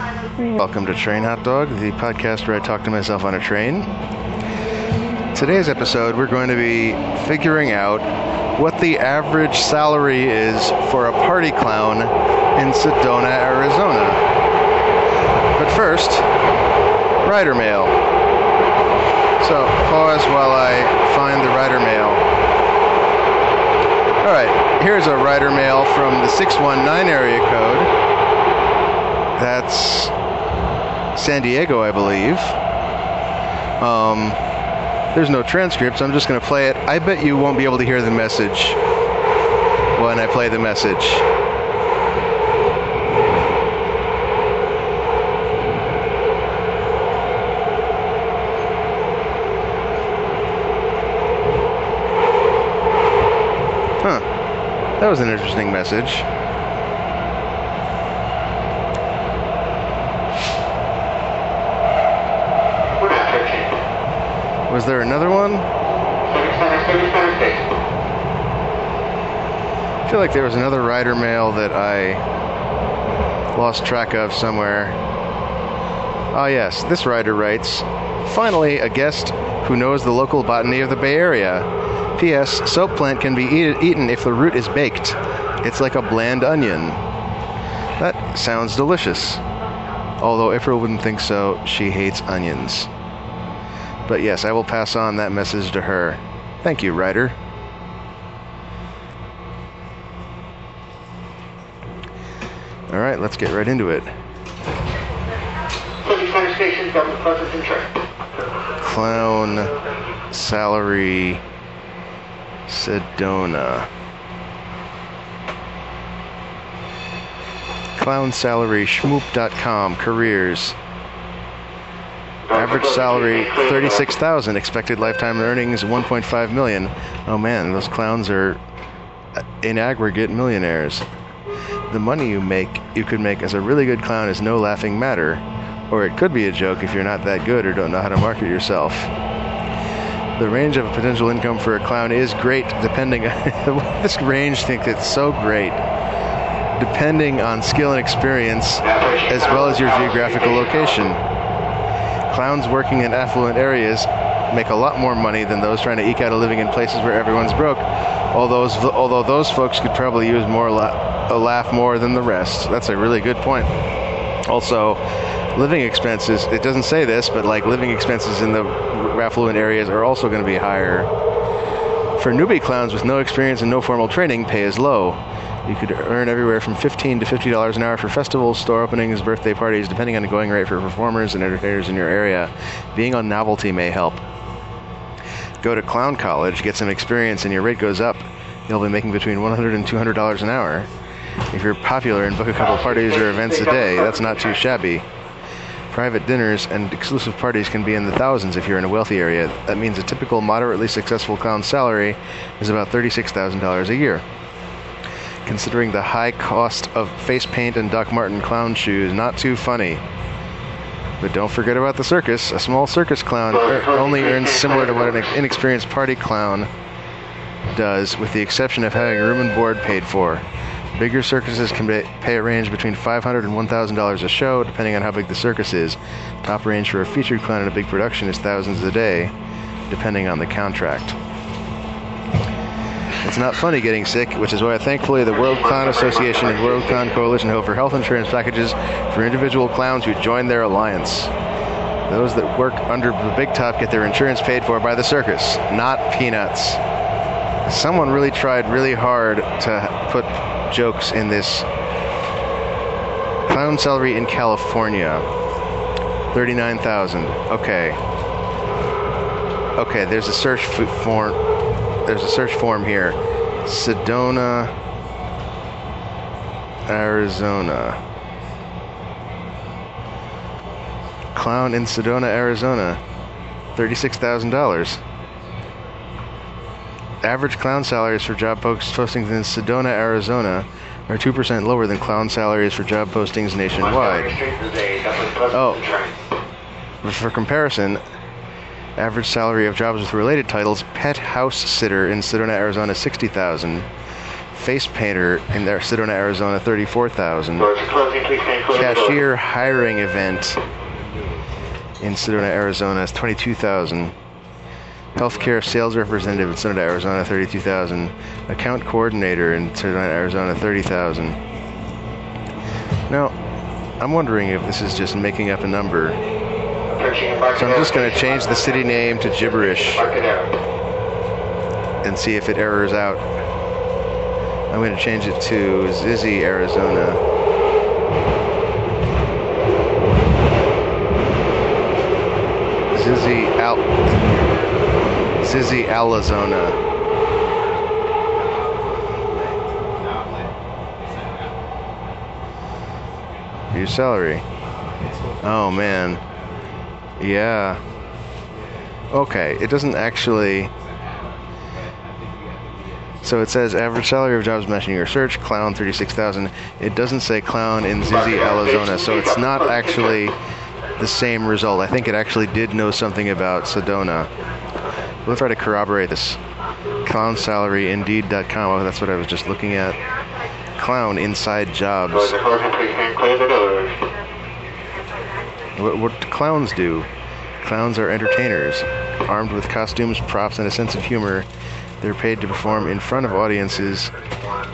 Welcome to Train Hot Dog, the podcast where I talk to myself on a train. Today's episode, we're going to be figuring out what the average salary is for a party clown in Sedona, Arizona. But first, rider mail. So, pause while I find the rider mail. Alright, here's a rider mail from the 619 area code. That's San Diego, I believe. There's no transcript, so I'm just going to play it. I bet you won't be able to hear the message when I play the message. Huh. That was an interesting message. Was there another one? I feel like there was another rider mail that I lost track of somewhere. Ah, yes, this rider writes, "Finally, a guest who knows the local botany of the Bay Area. P.S. Soap plant can be eaten if the root is baked. It's like a bland onion." That sounds delicious. Although April wouldn't think so. She hates onions. But yes, I will pass on that message to her. Thank you, Ryder. Alright, let's get right into it. Clown salary Sedona. Clown salary schmoop.com careers. Average salary, $36,000. Expected lifetime earnings, $1.5 million. Oh man, those clowns are, in aggregate, millionaires. The money you could make as a really good clown is no laughing matter. Or it could be a joke if you're not that good or don't know how to market yourself. The range of potential income for a clown is great, depending on... This range thinks it's so great. Depending on skill and experience, as well as your geographical location. Clowns working in affluent areas make a lot more money than those trying to eke out a living in places where everyone's broke, although those folks could probably use a laugh more than the rest. That's a really good point. Also, living expenses, it doesn't say this, but like living expenses in the affluent areas are also going to be higher. For newbie clowns with no experience and no formal training, pay is low. You could earn everywhere from $15 to $50 an hour for festivals, store openings, birthday parties, depending on the going rate for performers and entertainers in your area. Being on novelty may help. Go to clown college, get some experience, and your rate goes up. You'll be making between $100 and $200 an hour. If you're popular and book a couple parties or events a day, that's not too shabby. Private dinners and exclusive parties can be in the thousands if you're in a wealthy area. That means a typical moderately successful clown salary is about $36,000 a year. Considering the high cost of face paint and Doc Marten clown shoes, not too funny. But don't forget about the circus. A small circus clown only earns similar to what an inexperienced party clown does, with the exception of having room and board paid for. Bigger circuses can pay a range between $500 and $1,000 a show, depending on how big the circus is. Top range for a featured clown in a big production is thousands a day, depending on the contract. It's not funny getting sick, which is why thankfully the World Clown Association and World Clown Coalition offer health insurance packages for individual clowns who join their alliance. Those that work under the big top get their insurance paid for by the circus, not peanuts. Someone really tried really hard to put jokes in this. Clown salary in California, $39,000. Okay, there's a search form. There's a search form here. Sedona, Arizona. Clown in Sedona, Arizona. $36,000. Average clown salaries for job postings in Sedona, Arizona are 2% lower than clown salaries for job postings nationwide. Oh, for comparison, average salary of jobs with related titles: pet house sitter in Sedona, Arizona, $60,000. face painter in there, Sedona, Arizona, $34,000. Cashier hiring event in Sedona, Arizona is $22,000. Healthcare sales representative in Sedona, Arizona, $32,000. Account coordinator in Sedona, Arizona, $30,000. Now, I'm wondering if this is just making up a number. So I'm just going to change the city name to gibberish and see if it errors out. I'm going to change it to Zizzy, Arizona. Zizzy, Arizona. Your salary. Oh man. Yeah. Okay, it doesn't actually. So it says average salary of jobs matching your search, clown 36,000. It doesn't say clown in Zizzy, Arizona, so it's not actually the same result. I think it actually did know something about Sedona. We'll try to corroborate this. Clown salary, Indeed.com. Oh, that's what I was just looking at. Clown inside jobs. What do clowns do? Clowns are entertainers. Armed with costumes, props, and a sense of humor, they're paid to perform in front of audiences,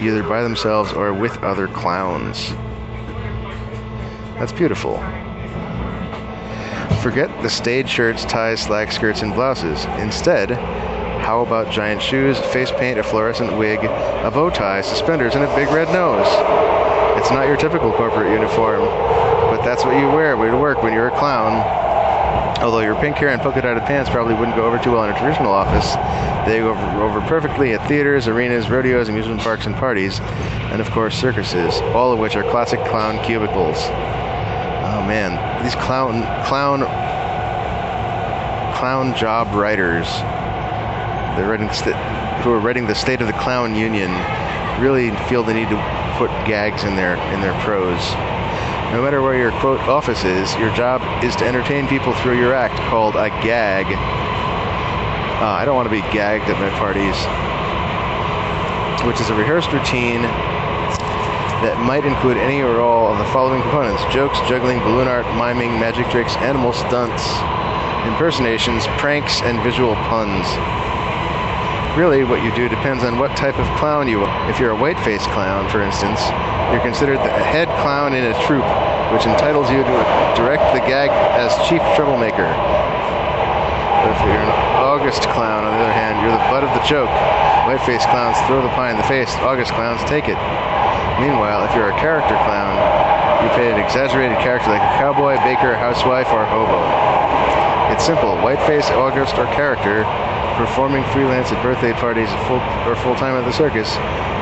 either by themselves or with other clowns. That's beautiful. Forget the stage shirts, ties, slack skirts, and blouses. Instead, how about giant shoes, face paint, a fluorescent wig, a bow tie, suspenders, and a big red nose? It's not your typical corporate uniform, but that's what you wear to work when you're a clown. Although your pink hair and polka-dotted pants probably wouldn't go over too well in a traditional office, they go over perfectly at theaters, arenas, rodeos, amusement parks, and parties, and of course circuses, all of which are classic clown cubicles. Oh man, these clown job writers, who are writing the State of the Clown Union, really feel the need to put gags in their prose. No matter where your quote office is, your job is to entertain people through your act, called a gag. I don't want to be gagged at my parties, which is a rehearsed routine that might include any or all of the following components: jokes, juggling, balloon art, miming, magic tricks, animal stunts, impersonations, pranks, and visual puns. Really, what you do depends on what type of clown you are. If you're a white-faced clown, for instance, you're considered the head clown in a troupe, which entitles you to direct the gag as chief troublemaker. But if you're an August clown, on the other hand, you're the butt of the joke. White-faced clowns throw the pie in the face. August clowns take it. Meanwhile, if you're a character clown, you play an exaggerated character like a cowboy, baker, housewife, or hobo. It's simple. Whiteface, August, or character, performing freelance at birthday parties or full-time at the circus.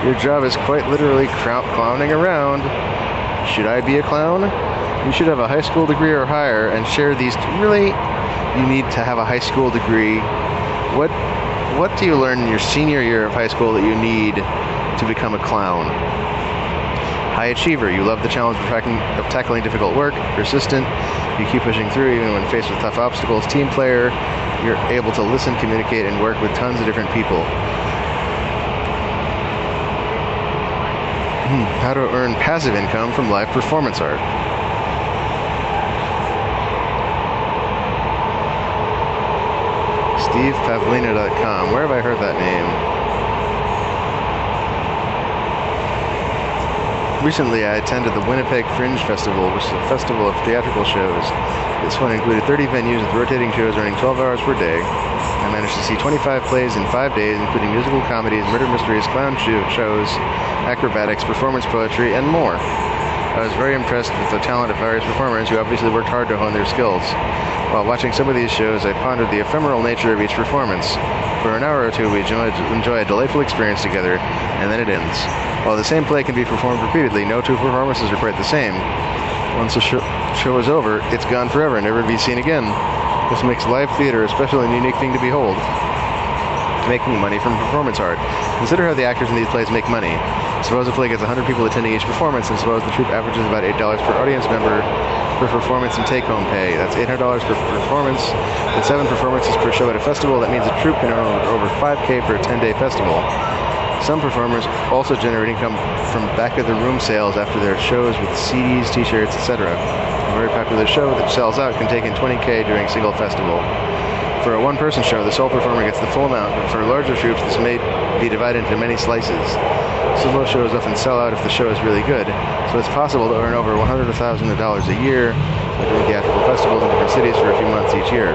Your job is quite literally clowning around. Should I be a clown? You should have a high school degree or higher and share these. Really, you need to have a high school degree. What do you learn in your senior year of high school that you need to become a clown? High achiever. You love the challenge of tackling difficult work. Persistent. You keep pushing through even when faced with tough obstacles. Team player. You're able to listen, communicate, and work with tons of different people. How to earn passive income from live performance art. StevePavlina.com. Where have I heard that name? Recently, I attended the Winnipeg Fringe Festival, which is a festival of theatrical shows. This one included 30 venues with rotating shows running 12 hours per day. I managed to see 25 plays in 5 days, including musical comedies, murder mysteries, clown shows, acrobatics, performance poetry, and more. I was very impressed with the talent of various performers who obviously worked hard to hone their skills. While watching some of these shows, I pondered the ephemeral nature of each performance. For an hour or two, we enjoy a delightful experience together, and then it ends. While the same play can be performed repeatedly, no two performances are quite the same. Once a show is over, it's gone forever and never to be seen again. This makes live theater a special and unique thing to behold. Making money from performance art. Consider how the actors in these plays make money. Suppose a play gets 100 people attending each performance, and suppose the troupe averages about $8 per audience member per performance and take-home pay. That's $800 per performance. With 7 performances per show at a festival, that means a troupe can earn over $5,000 for a 10-day festival. Some performers also generate income from back-of-the-room sales after their shows with CDs, t-shirts, etc. A very popular show that sells out can take in $20K during a single festival. For a one-person show, the sole performer gets the full amount, but for larger troops, this may be divided into many slices. Solo shows often sell out if the show is really good, so it's possible to earn over $100,000 a year by doing theatrical festivals in different cities for a few months each year.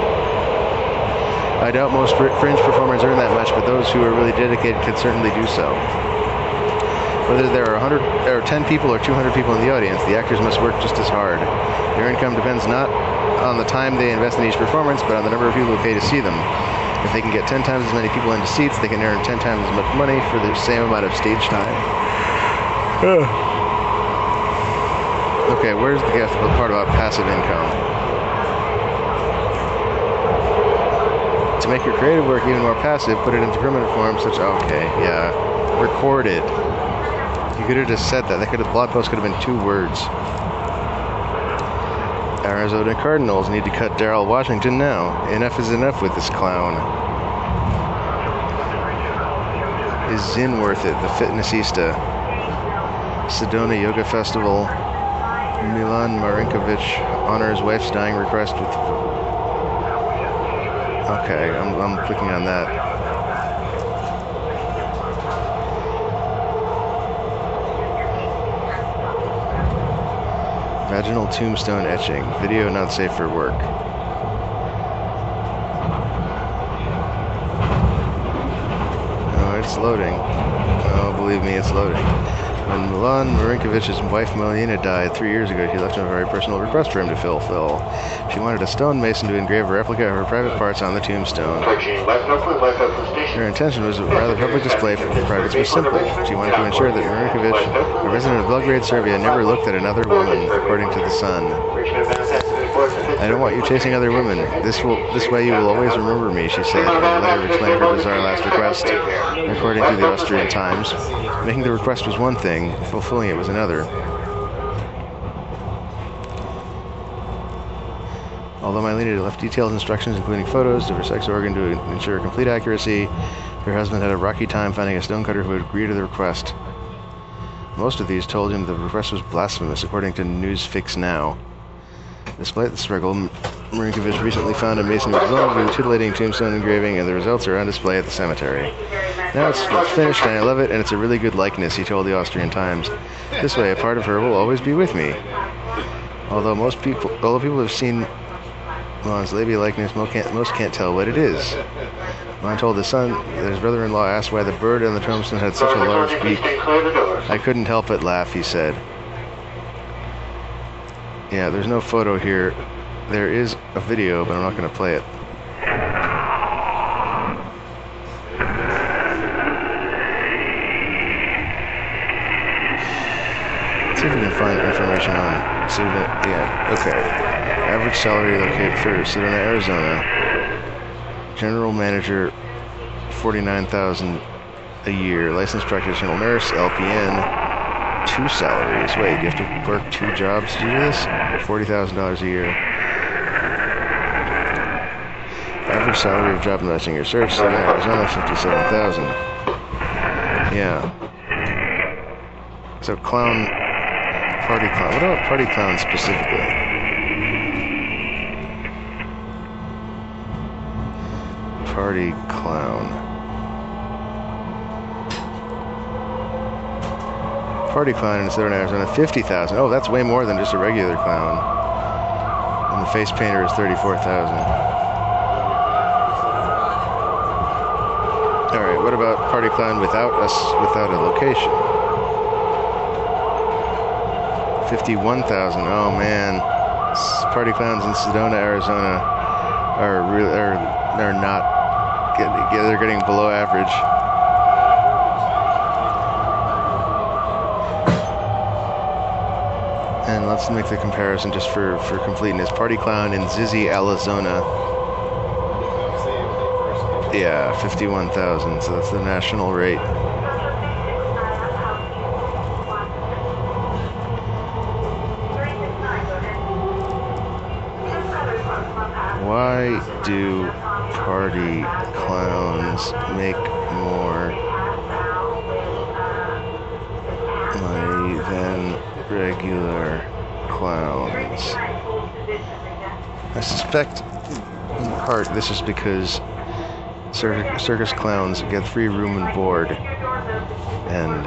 I doubt most fringe performers earn that much, but those who are really dedicated can certainly do so. Whether there are 100 or 10 people or 200 people in the audience, the actors must work just as hard. Their income depends not on the time they invest in each performance, but on the number of people who pay to see them. If they can get 10 times as many people into seats, they can earn 10 times as much money for the same amount of stage time. Okay, where's the part about passive income? To make your creative work even more passive, put it into permanent form, such, okay, yeah, record it. You could have just said that. The blog post could have been 2 words. Arizona Cardinals need to cut Darrell Washington now. Enough is enough with this clown. Is Zinn worth it? The Fitnessista. Sedona Yoga Festival. Milan Marinkovic honors wife's dying request with... Okay, I'm clicking on that. Vaginal tombstone etching. Video not safe for work. Oh, it's loading. Oh, believe me, it's loading. When Milan Marinkovic's wife Melina died 3 years ago, she left him a very personal request for him to fulfill. She wanted a stonemason to engrave a replica of her private parts on the tombstone. Her intention was a rather public display for the privates was simple. She wanted to ensure that Marinkovic, a resident of Belgrade, Serbia, never looked at another woman, according to the Sun. I don't want you chasing other women. This way you will always remember me, she said, in a letter explaining her bizarre last request, according to the Austrian Times. Making the request was one thing, fulfilling it was another. Although Mylena left detailed instructions, including photos of her sex organ to ensure complete accuracy, her husband had a rocky time finding a stonecutter who would agree to the request. Most of these told him the request was blasphemous, according to Newsfix Now. Despite the struggle, Marinkovic recently found a mason resolved with a titillating tombstone engraving, and the results are on display at the cemetery. Now it's finished, and I love it, and it's a really good likeness, he told the Austrian Times. This way, a part of her will always be with me. Although people have seen Milan's labia likeness, most can't tell what it is. Milan told his son that his brother-in-law asked why the bird on the tombstone had such a large beak. I couldn't help but laugh, he said. Yeah, there's no photo here. There is a video, but I'm not going to play it. Let's see if we can find information on Sedona. Yeah, okay. Average salary located for Sedona, Arizona. General manager, $49,000 a year. Licensed practitioner nurse, LPN. 2 salaries. Wait, you have to work 2 jobs to do this? $40,000 a year. Average salary of job investing your search, Arizona, $57,000. Yeah. So clown, party clown. What about party clown specifically? Party clown. Party clown in Sedona, Arizona, $50,000. Oh, that's way more than just a regular clown. And the face painter is $34,000. All right, what about party clown without a location? $51,000. Oh man, party clowns in Sedona, Arizona are not they're getting below average. And let's make the comparison just for completeness. Party clown in Zizzy, Arizona. Yeah, 51,000. So that's the national rate. Why do party clowns make more regular clowns. I suspect, in part, this is because circus clowns get free room and board, and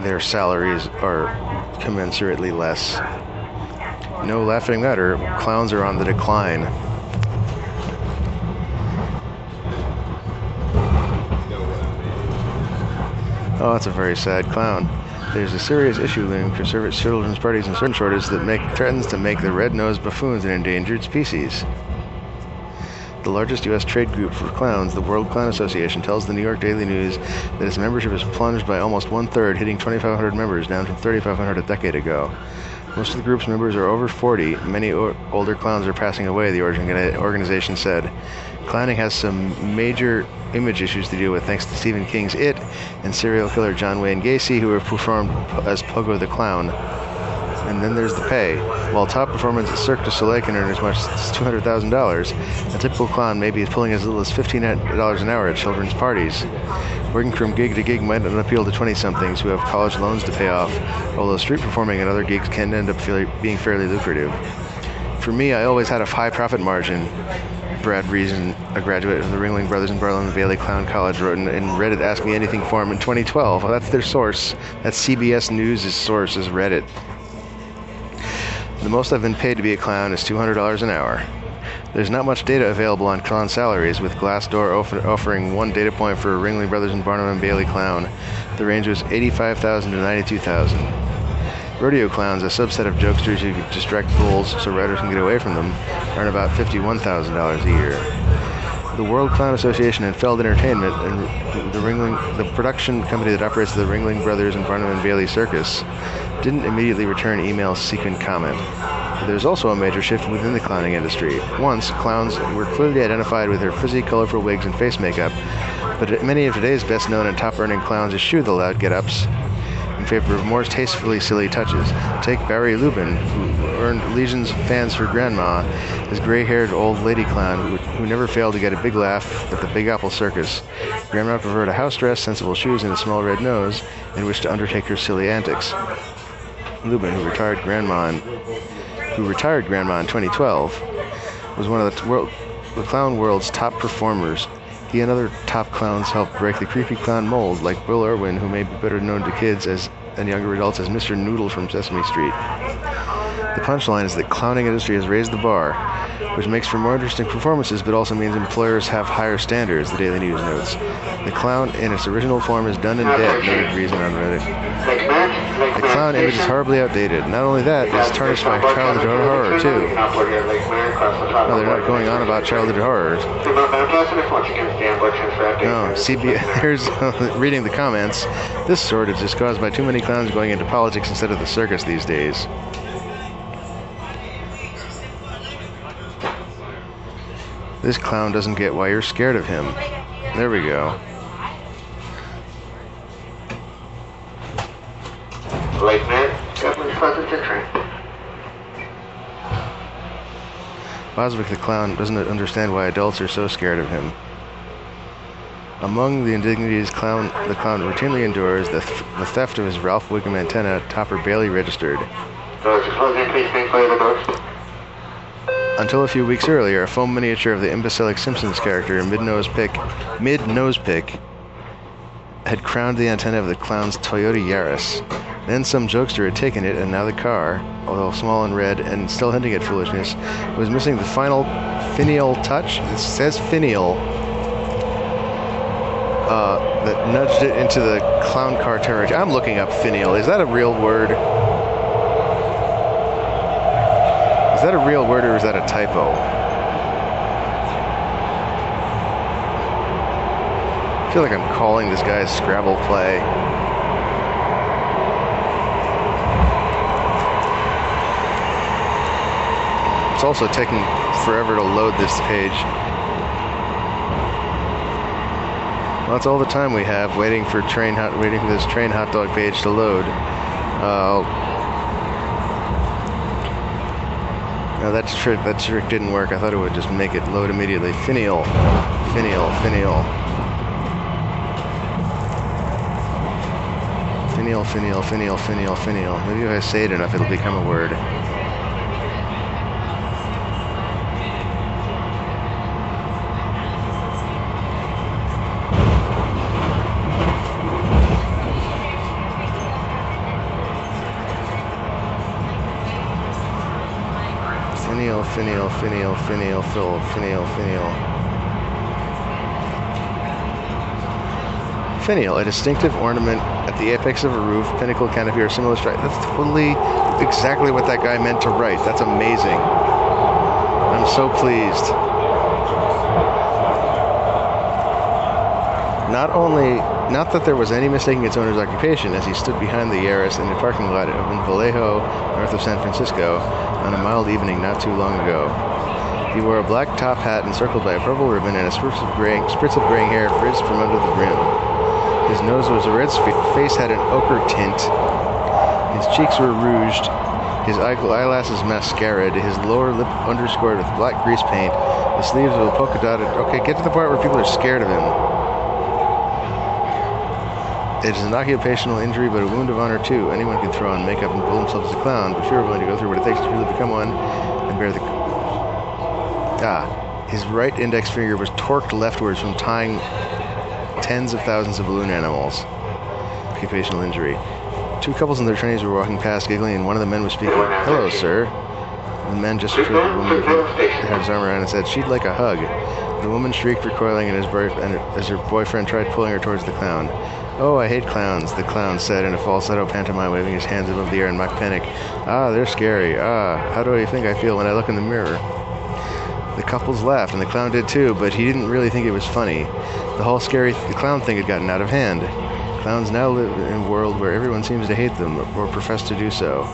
their salaries are commensurately less. No laughing matter, clowns are on the decline. Oh, that's a very sad clown. There's a serious issue looming for children's parties and certain shortage that threatens to make the red-nosed buffoons an endangered species. The largest U.S. trade group for clowns, the World Clown Association, tells the New York Daily News that its membership has plunged by almost one-third, hitting 2,500 members, down from 3,500 a decade ago. Most of the group's members are over 40. Many older clowns are passing away, the organization said. Clowning has some major image issues to deal with thanks to Stephen King's It and serial killer John Wayne Gacy, who have performed as Pogo the Clown. And then there's the pay. While top performers at Cirque du Soleil can earn as much as $200,000, a typical clown may be pulling as little as $15 an hour at children's parties. Working from gig to gig might not appeal to 20-somethings who have college loans to pay off, although street performing and other gigs can end up being fairly lucrative. For me, I always had a high profit margin. Brad Reason, a graduate of the Ringling Brothers and Barnum and Bailey Clown College, wrote in Reddit Ask Me Anything forum in 2012. Well, that's their source. That's CBS News' source is Reddit. The most I've been paid to be a clown is $200 an hour. There's not much data available on clown salaries, with Glassdoor offering one data point for a Ringling Brothers and Barnum and Bailey clown. The range was $85,000 to $92,000. Rodeo clowns, a subset of jokesters who distract bulls so riders can get away from them, earn about $51,000 a year. The World Clown Association and Feld Entertainment, and the production company that operates the Ringling Brothers and Barnum and Bailey Circus, didn't immediately return emails seeking comment. But there's also a major shift within the clowning industry. Once, clowns were clearly identified with their frizzy, colorful wigs and face makeup, but many of today's best-known and top-earning clowns eschew the loud get-ups in favor of more tastefully silly touches. Take Barry Lubin, who earned legions of fans for Grandma, his gray-haired old lady clown who never failed to get a big laugh at the Big Apple Circus. Grandma preferred a house dress, sensible shoes, and a small red nose, and wished to undertake her silly antics. Lubin, who retired Grandma in 2012, was one of the clown world's top performers. He and other top clowns helped break the creepy clown mold, like Will Irwin, who may be better known to kids and younger adults as Mr. Noodle from Sesame Street. The punchline is that clowning industry has raised the bar, which makes for more interesting performances, but also means employers have higher standards, the Daily News notes. The clown in its original form is done and dead, noted Reason on Reddit. The clown image is horribly outdated. Not only that, it's tarnished by childhood horror, too. No, they're not going on about childhood horrors. No, here's reading the comments. This shortage is caused by too many clowns going into politics instead of the circus these days. This clown doesn't get why you're scared of him. There we go. Late man, definitely pleasant to train. Boswick the clown doesn't understand why adults are so scared of him. Among the indignities the clown routinely endures, the theft of his Ralph Wiggum antenna, Topper Bailey registered. Until a few weeks earlier, a foam miniature of the imbecilic Simpsons character, Mid-Nose Pick, had crowned the antenna of the clown's Toyota Yaris. Then some jokester had taken it, and now the car, although small and red and still hinting at foolishness, was missing the final finial touch. It says finial. That nudged it into the clown car territory. I'm looking up finial. Is that a real word? Is that a real word or is that a typo? I feel like I'm calling this guy's Scrabble play. It's also taking forever to load this page. Well, that's all the time we have waiting for this train hot dog page to load. No, that trick didn't work. I thought it would just make it load immediately. Finial. Finial, finial, finial, finial, finial. Maybe if I say it enough, it'll become a word. Finial, finial, finial, finial, finial, finial. Finial, a distinctive ornament at the apex of a roof, pinnacle, canopy, or similar structure. That's totally exactly what that guy meant to write. That's amazing. I'm so pleased. Not that there was any mistaking its owner's occupation, as he stood behind the Yaris in the parking lot of Vallejo, north of San Francisco, on a mild evening not too long ago. He wore a black top hat encircled by a purple ribbon, and a spritz of graying hair frizzed from under the brim. His nose was a red, face had an ochre tint. His cheeks were rouged, his eyelashes mascaraed, his lower lip underscored with black grease paint. The sleeves were polka dotted. Okay, get to the part where people are scared of him. It is an occupational injury, but a wound of honor too. Anyone can throw on makeup and pull himself as a clown, but if you're willing to go through what it takes to really become one and bear the... His right index finger was torqued leftwards from tying tens of thousands of balloon animals. Occupational injury. Two couples and their trainees were walking past, giggling, and one of the men was speaking. Hello, sir. The man just retrieved the woman who had his arm around and said, she'd like a hug. The woman shrieked, recoiling, and as her boyfriend tried pulling her towards the clown. Oh, I hate clowns, the clown said in a falsetto pantomime, waving his hands above the air in mock panic. Ah, they're scary. Ah, how do you think I feel when I look in the mirror? The couples laughed, and the clown did too, but he didn't really think it was funny. The whole scary clown thing had gotten out of hand. Clowns now live in a world where everyone seems to hate them, or profess to do so.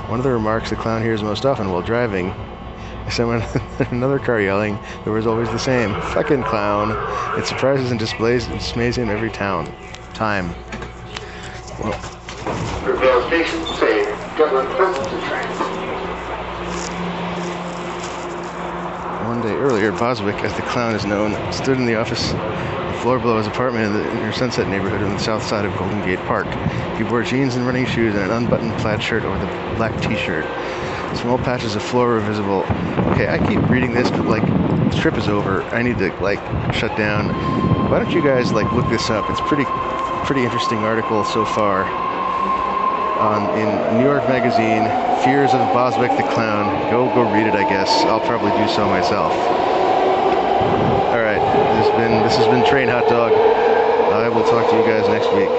One of the remarks the clown hears most often while driving is someone in another car yelling, there was always the same, fucking clown. It surprises and dismays him every time. Well, Prepare station, say, Dublin, Pleasanton train. One day earlier, Boswick, as the clown is known, stood in the office floor below his apartment in the near Sunset neighborhood on the south side of Golden Gate Park. He wore jeans and running shoes and an unbuttoned plaid shirt over the black t-shirt. Small patches of floor were visible. Okay, I keep reading this, but the trip is over. I need to shut down. Why don't you guys look this up? It's pretty interesting article so far. In New York Magazine, Fears of Boswick the Clown. Go read it, I guess. I'll probably do so myself. All right, this has been Train Hot Dog. I will talk to you guys next week.